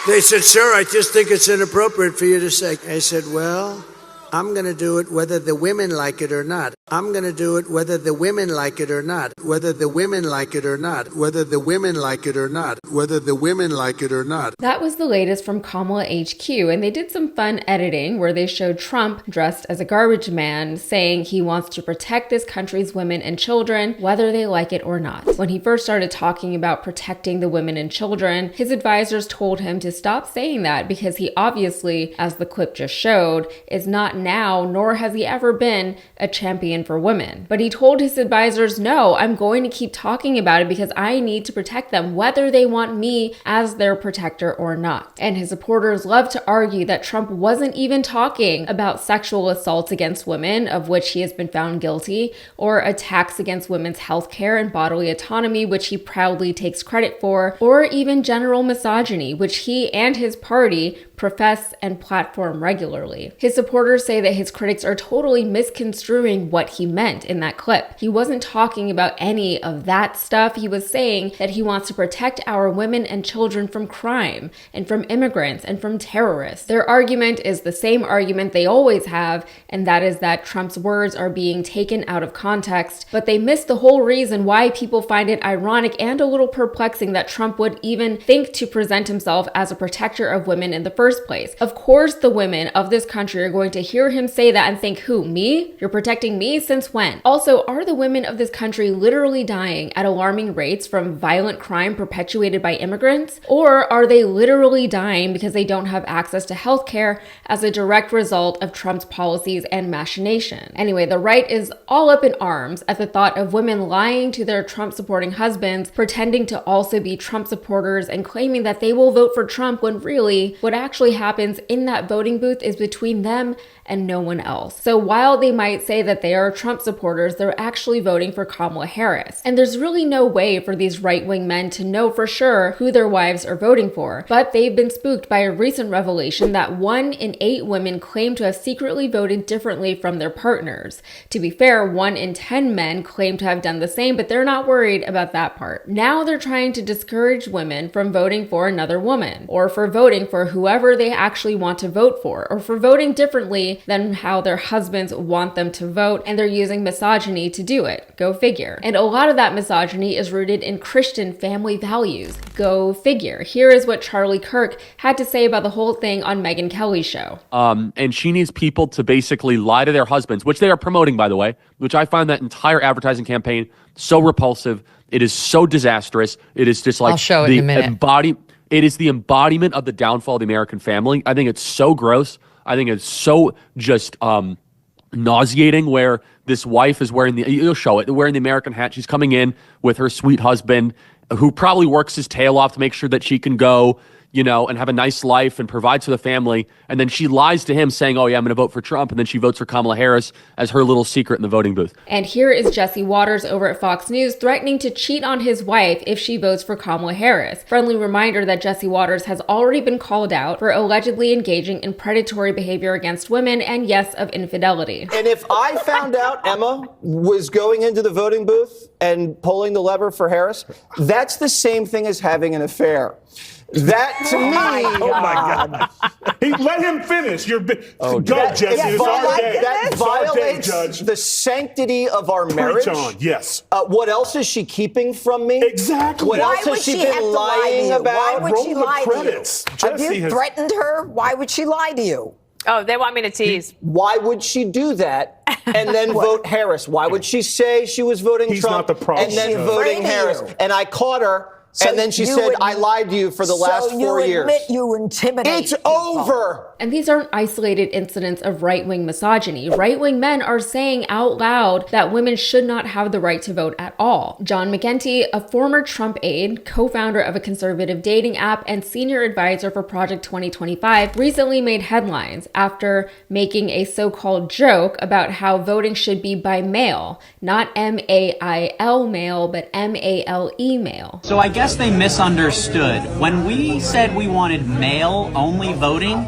They said, sir, I just think it's inappropriate for you to say. I said, well, I'm going to do it whether the women like it or not. I'm going to do it whether the women like it or not. Whether the women like it or not. Whether the women like it or not. Whether the women like it or not. That was the latest from Kamala HQ, and they did some fun editing where they showed Trump dressed as a garbage man saying he wants to protect this country's women and children, whether they like it or not. When he first started talking about protecting the women and children, his advisors told him to stop saying that because he obviously, as the clip just showed, is not now, nor has he ever been, a champion for women. But he told his advisors, no, I'm going to keep talking about it because I need to protect them, whether they want me as their protector or not. And his supporters love to argue that Trump wasn't even talking about sexual assaults against women, of which he has been found guilty, or attacks against women's health care and bodily autonomy, which he proudly takes credit for, or even general misogyny, which he and his party profess and platform regularly. His supporters say that his critics are totally misconstruing what he meant in that clip. He wasn't talking about any of that stuff. He was saying that he wants to protect our women and children from crime and from immigrants and from terrorists. Their argument is the same argument they always have, and that is that Trump's words are being taken out of context, but they miss the whole reason why people find it ironic and a little perplexing that Trump would even think to present himself as a protector of women in the first place. Of course, the women of this country are going to hear him say that and think, who, me? You're protecting me? Since when? Also, are the women of this country literally dying at alarming rates from violent crime perpetuated by immigrants? Or are they literally dying because they don't have access to health care as a direct result of Trump's policies and machination? Anyway, the right is all up in arms at the thought of women lying to their Trump-supporting husbands, pretending to also be Trump supporters and claiming that they will vote for Trump when really what actually happens in that voting booth is between them and no one else. So while they might say that they are Trump supporters, they're actually voting for Kamala Harris. And there's really no way for these right-wing men to know for sure who their wives are voting for. But they've been spooked by a recent revelation that 1 in 8 women claim to have secretly voted differently from their partners. To be fair, 1 in 10 men claim to have done the same, but they're not worried about that part. Now they're trying to discourage women from voting for another woman, or for voting for whoever they actually want to vote for, or for voting differently than how their husbands want them to vote, and they're using misogyny to do it. Go figure. And a lot of that misogyny is rooted in Christian family values. Go figure. Here is what Charlie Kirk had to say about the whole thing on Megyn Kelly's show. And she needs people to basically lie to their husbands, which they are promoting, by the way, which I find that entire advertising campaign so repulsive. It is so disastrous. It is just like I'll show it in a minute. It is the embodiment of the downfall of the American family. I think it's so gross. I think it's so just nauseating where this wife is wearing you'll show it, wearing the American hat. She's coming in with her sweet husband who probably works his tail off to make sure that she can go, and have a nice life and provides for the family. And then she lies to him saying, oh yeah, I'm going to vote for Trump. And then she votes for Kamala Harris as her little secret in the voting booth. And here is Jesse Waters over at Fox News threatening to cheat on his wife if she votes for Kamala Harris. Friendly reminder that Jesse Waters has already been called out for allegedly engaging in predatory behavior against women and yes, of infidelity. And if I found out Emma was going into the voting booth and pulling the lever for Harris, that's the same thing as having an affair. That to me, oh my God! Let him finish. Go, Jesse. That violates the sanctity of our marriage. On. Yes. What else is she keeping from me? Exactly. What else has she been lying about? Why would she lie to you? Have you threatened her? Why would she lie to you? Oh, they want me to tease. Why would she do that and then vote Harris? Why would she say she was voting He's Trump not the problem. and then voting Harris? And I caught her. So and then she said, I lied to you for the last 4 years. So you admit you intimidate It's over. And these aren't isolated incidents of right-wing misogyny. Right-wing men are saying out loud that women should not have the right to vote at all. John McEntee, a former Trump aide, co-founder of a conservative dating app, and senior advisor for Project 2025, recently made headlines after making a so-called joke about how voting should be by mail, not M-A-I-L mail, but M-A-L-E mail. So I guess they misunderstood. When we said we wanted mail-only voting,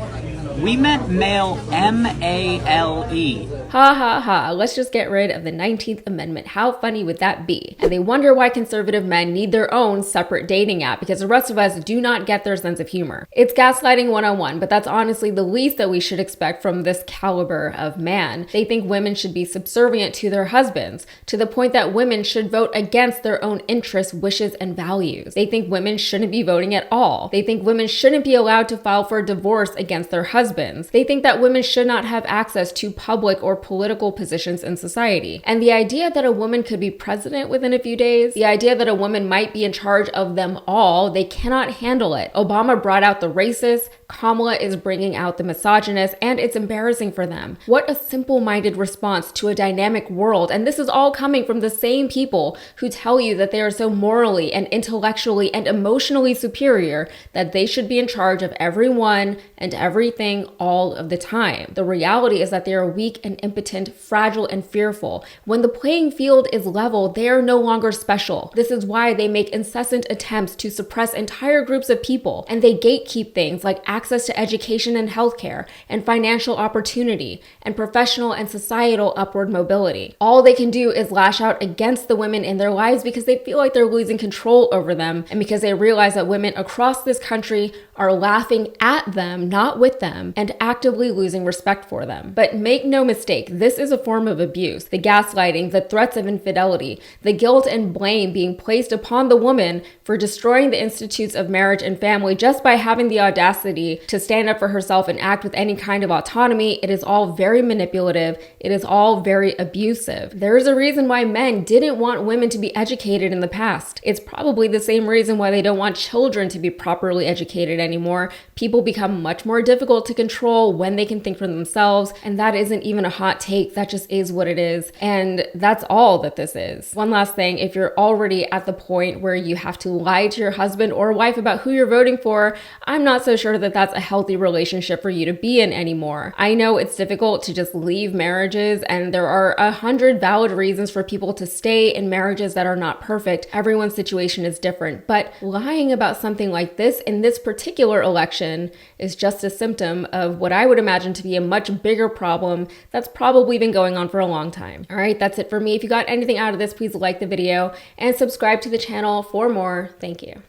we meant mail M-A-L-E. Ha ha ha, let's just get rid of the 19th Amendment. How funny would that be? And they wonder why conservative men need their own separate dating app because the rest of us do not get their sense of humor. It's gaslighting 101, but that's honestly the least that we should expect from this caliber of man. They think women should be subservient to their husbands, to the point that women should vote against their own interests, wishes, and values. They think women shouldn't be voting at all. They think women shouldn't be allowed to file for divorce against their husbands. They think that women should not have access to public or political positions in society. And the idea that a woman could be president within a few days, the idea that a woman might be in charge of them all, they cannot handle it. Obama brought out the racists, Kamala is bringing out the misogynist, and it's embarrassing for them. What a simple-minded response to a dynamic world. And this is all coming from the same people who tell you that they are so morally and intellectually and emotionally superior that they should be in charge of everyone and everything all of the time. The reality is that they are weak and impotent, fragile and fearful. When the playing field is level, they are no longer special. This is why they make incessant attempts to suppress entire groups of people, and they gatekeep things like access to education and healthcare, and financial opportunity, and professional and societal upward mobility. All they can do is lash out against the women in their lives because they feel like they're losing control over them, and because they realize that women across this country are laughing at them, not with them, and actively losing respect for them. But make no mistake, this is a form of abuse. The gaslighting, the threats of infidelity, the guilt and blame being placed upon the woman for destroying the institutes of marriage and family just by having the audacity to stand up for herself and act with any kind of autonomy. It is all very manipulative. It is all very abusive. There is a reason why men didn't want women to be educated in the past. It's probably the same reason why they don't want children to be properly educated anymore. People become much more difficult to control when they can think for themselves, and that isn't even a hot take. That just is what it is, and that's all that this is. One last thing, if you're already at the point where you have to lie to your husband or wife about who you're voting for, I'm not so sure that that's a healthy relationship for you to be in anymore. I know it's difficult to just leave marriages, and there are 100 valid reasons for people to stay in marriages that are not perfect. Everyone's situation is different, but lying about something like this in this particular election is just a symptom of what I would imagine to be a much bigger problem that's probably been going on for a long time. All right, that's it for me. If you got anything out of this, please like the video and subscribe to the channel for more. Thank you.